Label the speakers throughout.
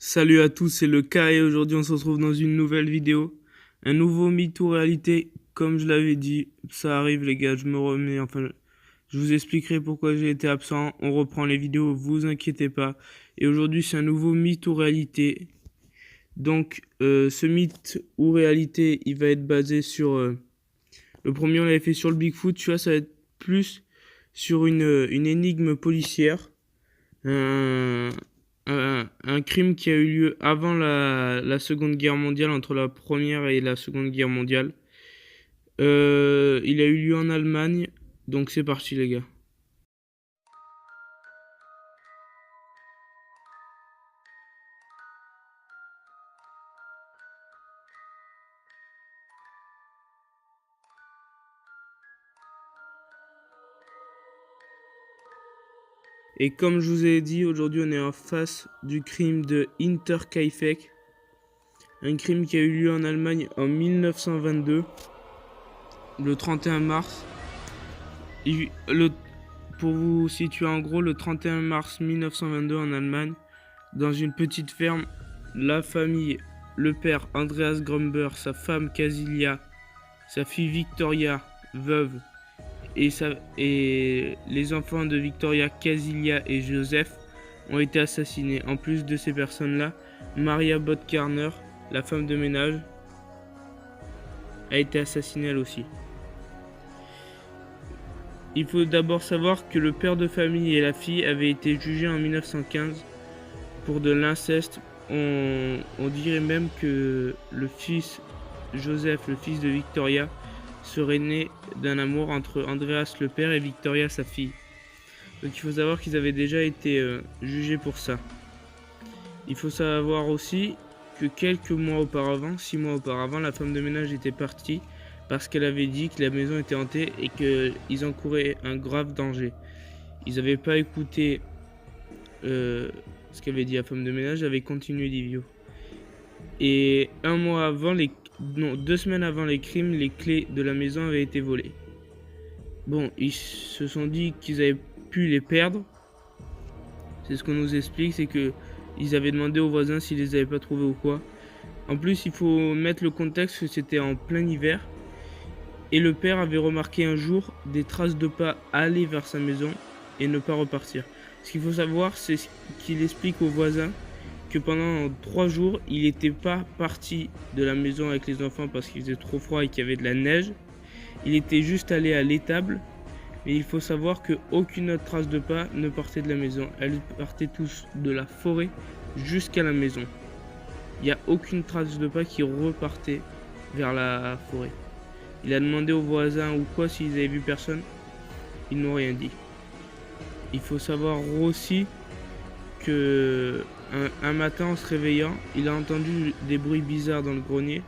Speaker 1: Salut à tous, c'est le K et aujourd'hui on se retrouve dans une nouvelle vidéo. Un nouveau mythe ou réalité, comme je l'avais dit, ça arrive les gars, je me remets, je vous expliquerai pourquoi j'ai été absent, on reprend les vidéos, vous inquiétez pas. Et aujourd'hui c'est un nouveau mythe ou réalité. Donc ce mythe ou réalité, il va être basé sur... le premier on l'avait fait sur le Bigfoot, tu vois, ça va être plus sur une énigme policière. un, un crime qui a eu lieu avant la Seconde Guerre mondiale, entre la Première et la Seconde Guerre mondiale. Il a eu lieu en Allemagne, donc c'est parti les gars. Et comme je vous ai dit, aujourd'hui on est en face du crime de Hinterkaifeck, un crime qui a eu lieu en Allemagne en 1922, le 31 mars. Pour vous situer en gros, le 31 mars 1922 en Allemagne, dans une petite ferme, la famille, le père Andreas Grumber, sa femme Casilia, sa fille Victoria, veuve, et les enfants de Victoria, Casilia et Joseph ont été assassinés. En plus de ces personnes-là, Maria Botkarner, la femme de ménage, a été assassinée elle aussi. Il faut d'abord savoir que le père de famille et la fille avaient été jugés en 1915 pour de l'inceste. On dirait même que le fils Joseph, le fils de Victoria, serait né d'un amour entre Andreas le père et Victoria sa fille. Donc il faut savoir qu'ils avaient déjà été jugés pour ça. Il faut savoir aussi que quelques mois auparavant, 6 mois auparavant, la femme de ménage était partie parce qu'elle avait dit que la maison était hantée et qu'ils encouraient un grave danger. Ils n'avaient pas écouté ce qu'avait dit la femme de ménage, avait continué d'Ivio. Et 2 semaines avant les crimes, les clés de la maison avaient été volées. Bon, ils se sont dit qu'ils avaient pu les perdre. C'est ce qu'on nous explique, c'est que ils avaient demandé aux voisins s'ils les avaient pas trouvés ou quoi. En plus, il faut mettre le contexte que c'était en plein hiver. Et le père avait remarqué un jour des traces de pas aller vers sa maison et ne pas repartir. Ce qu'il faut savoir, c'est qu'il explique aux voisins que pendant 3 jours, il n'était pas parti de la maison avec les enfants parce qu'il faisait trop froid et qu'il y avait de la neige. Il était juste allé à l'étable. Mais il faut savoir qu'aucune autre trace de pas ne partait de la maison. Elles partaient tous de la forêt jusqu'à la maison. Il n'y a aucune trace de pas qui repartait vers la forêt. Il a demandé aux voisins ou quoi s'ils avaient vu personne. Ils n'ont rien dit. Il faut savoir aussi que un matin en se réveillant, il a entendu des bruits bizarres dans le grenier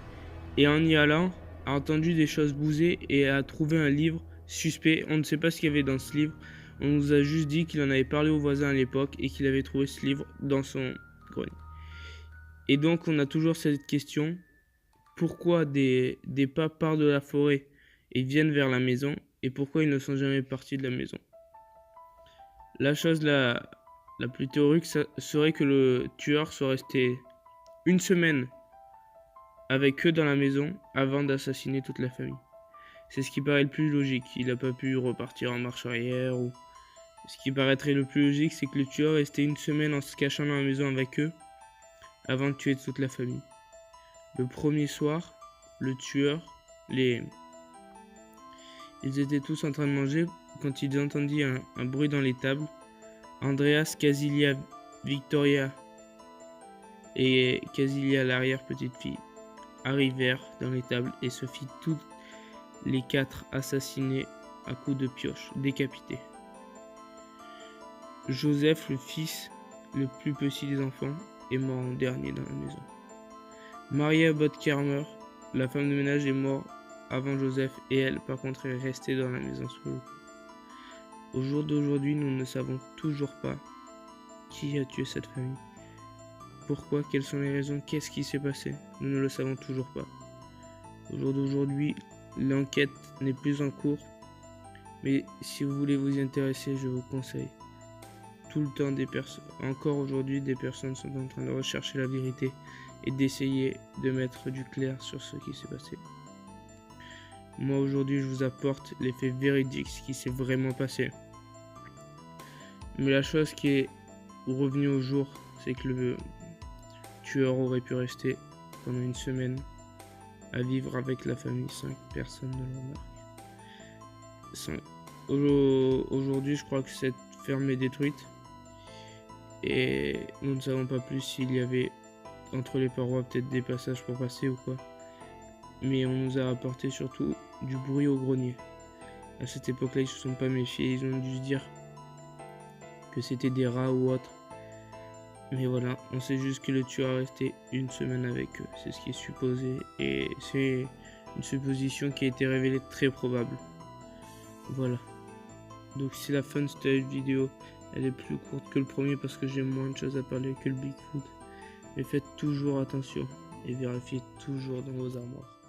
Speaker 1: et en y allant, a entendu des choses bouger et a trouvé un livre suspect. On ne sait pas ce qu'il y avait dans ce livre. On nous a juste dit qu'il en avait parlé aux voisins à l'époque et qu'il avait trouvé ce livre dans son grenier. Et donc on a toujours cette question. Pourquoi des pas partent de la forêt et viennent vers la maison et pourquoi ils ne sont jamais partis de la maison? La chose la plus théorique serait que le tueur soit resté une semaine avec eux dans la maison avant d'assassiner toute la famille. C'est ce qui paraît le plus logique. Il n'a pas pu repartir en marche arrière ou... Ce qui paraîtrait le plus logique, c'est que le tueur restait une semaine en se cachant dans la maison avec eux avant de tuer toute la famille. Le premier soir, le tueur, ils étaient tous en train de manger quand ils entendirent un bruit dans les tables. Andreas, Casilia, Victoria et Casilia, l'arrière-petite-fille, arrivèrent dans les tables et se fit toutes les 4 assassinés à coups de pioche, décapités. Joseph, le fils le plus petit des enfants, est mort en dernier dans la maison. Maria Botkarmer, la femme de ménage, est morte avant Joseph et elle, par contre, est restée dans la maison sur le coup. Au jour d'aujourd'hui, nous ne savons toujours pas qui a tué cette famille. Pourquoi? Quelles sont les raisons? Qu'est-ce qui s'est passé? Nous ne le savons toujours pas. Au jour d'aujourd'hui, l'enquête n'est plus en cours. Mais si vous voulez vous y intéresser, je vous conseille tout le temps encore aujourd'hui, des personnes sont en train de rechercher la vérité et d'essayer de mettre du clair sur ce qui s'est passé. Moi aujourd'hui, je vous apporte les faits véridiques, ce qui s'est vraiment passé. Mais la chose qui est revenue au jour, c'est que le tueur aurait pu rester pendant une semaine à vivre avec la famille, 5 personnes de leur marque. Aujourd'hui, je crois que cette ferme est détruite et nous ne savons pas plus s'il y avait entre les parois peut-être des passages pour passer ou quoi. Mais on nous a rapporté surtout du bruit au grenier. À cette époque-là, ils se sont pas méfiés, ils ont dû se dire que c'était des rats ou autre. Mais voilà, on sait juste que le tueur a resté une semaine avec eux, c'est ce qui est supposé et c'est une supposition qui a été révélée très probable. Voilà. Donc c'est la fin de cette vidéo, elle est plus courte que le premier parce que j'ai moins de choses à parler que le Bigfoot. Mais faites toujours attention et vérifiez toujours dans vos armoires.